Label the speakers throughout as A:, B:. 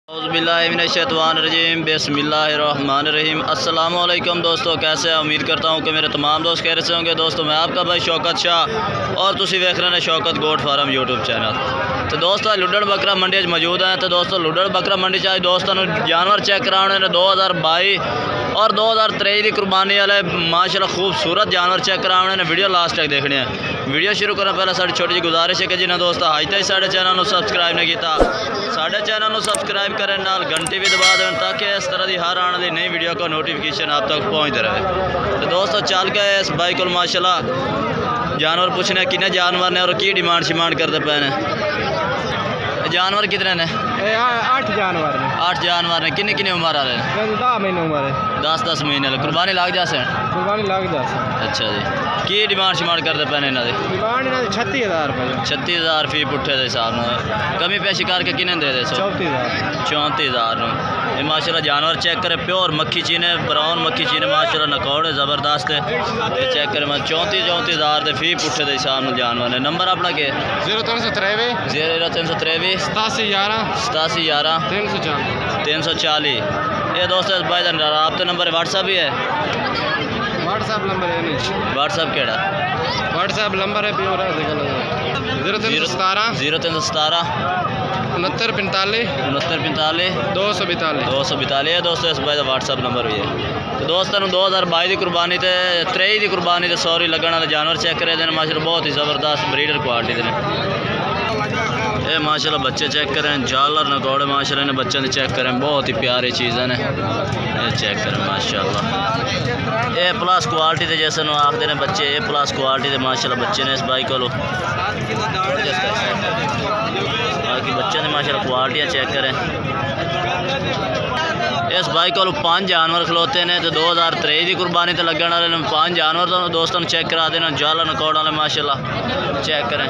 A: औज़ुबिल्लाहिमिनश्शैतानिर्रजीम बिस्मिल्लाहिर्रहमानिर्रहीम। अस्सलाम वालेकुम दोस्तों, कैसे हैं? उम्मीद करता हूँ कि मेरे तमाम दोस्त खैरियत से होंगे। दोस्तों मैं आपका भाई शौकत शाह और तुसी देख रहे हैं Shaukat goat farm YouTube channel. तो दोस्तों लुडड़ बकरा मंडी मौजूद हैं। तो दोस्तों लुडड़ बकरा मंडी चाहिए दोस्तों जानवर चेक कराने ने 2022 और 2023 की कुर्बानी वाले माशाल्लाह खूबसूरत जानवर चेक कराने ने। वीडियो लास्ट तक देखने हैं। वीडियो शुरू करने पहले साड़ी छोटी जी गुजारिश है कि जिन्हें दोस्तों अज तक साढ़े चैनल को सबसक्राइब नहीं किया साढ़े चैनल को सबसक्राइब करें, नाल घंटी भी दबा दें ताकि इस तरह की हर आने वाली नई वीडियो का नोटिफिकेशन आप तक पहुँचते रहे। तो दोस्तों चल गए इस भाई को माशाल्लाह जानवर पूछने कितने जानवर ने और की डिमांड शिमांड करते पे ने। जानवर कितने ने?
B: 8 जानवर ने।
A: 8 जानवर ने। किन्नी किन्नी उम्र वाले?
B: 10 महीने उम्र है।
A: 10 महीने कुर्बानी लग जासे?
B: कुर्बानी लग जासे।
A: अच्छा जी। की डिमांड शिमांड करते पे इन्हों की?
B: डिमांड 36,000 रुपये।
A: 36,000 फी पुट्ठे के हिसाब में। कमी पेशी करके किन्ने दे दे?
B: 34,000।
A: 34,000 ये माशाल्लाह जानवर चेक करे प्योर मक्खी चीने ब्राउन मक्खी चीने माशाल्लाह नकौड़े ज़बरदस्त है। चेक करे मैं 34,000 के फी पुट्ठे के हिसाब में जानवर ने। नंबर अपना के
B: 0323
A: 0323
B: 87 11
A: 340। ये दोस्तों इस भाई का रब्ता नंबर व्हाट्सअप भी है?
B: व्हाट्सअप नंबर है नहीं।
A: व्हाट्सअप केड़ा?
B: व्हाट्सअप नंबर है प्योर 0317
A: 0317
B: 6945
A: 242 है दोस्तों इस भाई का व्हाट्सअप नंबर भी है। तो दोस्तों 2022 की कुर्बानी ते 23 की कुर्बानी ते सॉरी लगने वाले जानवर चेक करे देने माशाल्लाह बहुत ही ज़बरदस्त ब्रीडर क्वालिटी दे। ये माशाल्लाह बच्चे चेक करें जालर नकौड़े माशाल्लाह इन्हें बच्चों ने चेक करें बहुत ही प्यारी चीज़ें ने। ये चेक करें माशाल्लाह ए प्लस क्वालिटी दे जैसे आखते हैं बच्चे ए प्लस क्वालिटी दे माशाल्लाह बच्चे ने इस बाई को बाकी बच्चों ने माशाल्लाह क्वालिटियाँ चेक करें। इस बाई को 5 जानवर खलोते हैं। तो 2023 की कुर्बानी तो लगने वाले 5 जानवर तो दोस्तों चेक करा देना जाला नकौड़ वाले माशाल्लाह चेक करें।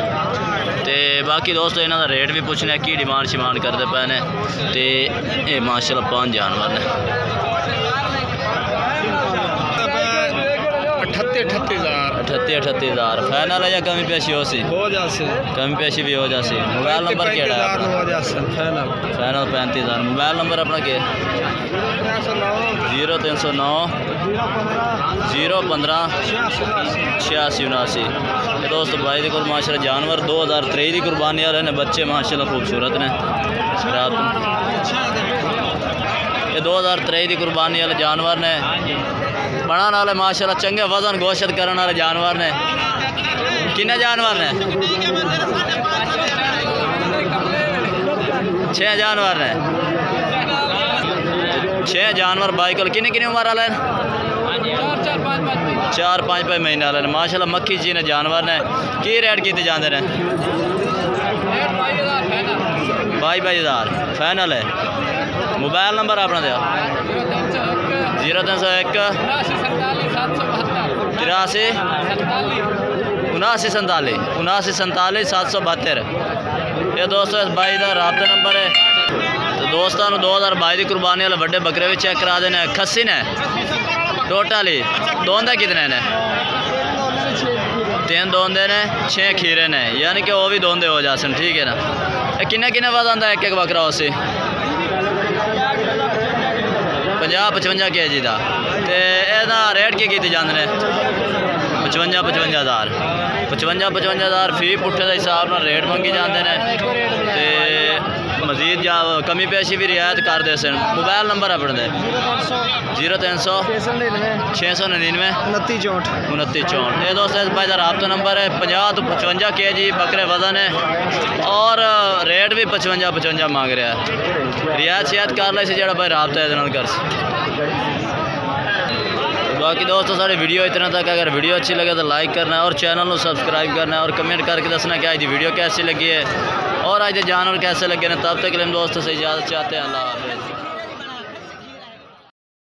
A: तो बाकी दोस्तों इन्हों का रेट भी पूछने की डिमांड शिमांड करते पे ने। तो ये माशाल्लाह 5 जानवर ने। 38,000 फाइनल है या कमी पेशी हो जासी? कमी पेशी भी हो जासी। मोबाइल नंबर केड़ा है? फाइनल 35,000। मोबाइल नंबर अपना के 0309 015 86 79। दोस्तों भाई देखो माशाल्लाह जानवर 2023 की कुर्बानी वाले ने बच्चे माशाल्लाह खूबसूरत ने। ये 2023 की कुर्बानी वाले जानवर ने बनाने वाले माशाल्लाह चंगे वजन गोश्त करने वाले जानवर ने। कितने जानवर ने? 6 जानवर ने। 6 जानवर भाई को किन्नी किन्नी उम्र वाले? 4-5 महीने वाले ने माशाल्लाह मक्खी जी ने जानवर ने। की रेट किए जाते हैं? 22,000 फाइनल है। मोबाइल नंबर अपना दो 0301 83 79 772। ये दोस्तों इस भाई का रब्ता नंबर है। तो दोस्तों 2022 की कुर्बानी वाले बड़े बकरे भी चेक करा देने। खस्सी ने टोटली दोंदे कितने ने? 3 दोंदे ने 6 खीरे ने यानी कि वो भी दोंदे हो जाते। ठीक है ना। किन्ने किन्ने वजन है एक बकरा उसी? 50-55 kg का। तो यदा रेट की जाते हैं? 55,000 55,000 फी पुट्ठे के हिसाब न रेट मंगी जाते हैं। तो मजीद कमी पेशी भी रियायत कर दे सन। मोबाइल नंबर अपने 0300 699 29 64। ये दोस्तों इस भाई का रब्ता नंबर है। 50 to 55 kg बकरे वजन है और रेट भी 55 मांग रहा है। रियायत शियायत कर ले जो भाई रब्ता है कर। बाकी दोस्तों सारी वीडियो इतना तक। अगर वीडियो अच्छी लगे तो लाइक करना है और चैनल को सब्सक्राइब करना है और कमेंट करके दसना कि आज वीडियो कैसी लगी है और आज जानवर कैसे लगे हैं। तब तक के लिए दोस्तों से इजाज़त चाहते हैं। अल्लाह हाफ़िज़।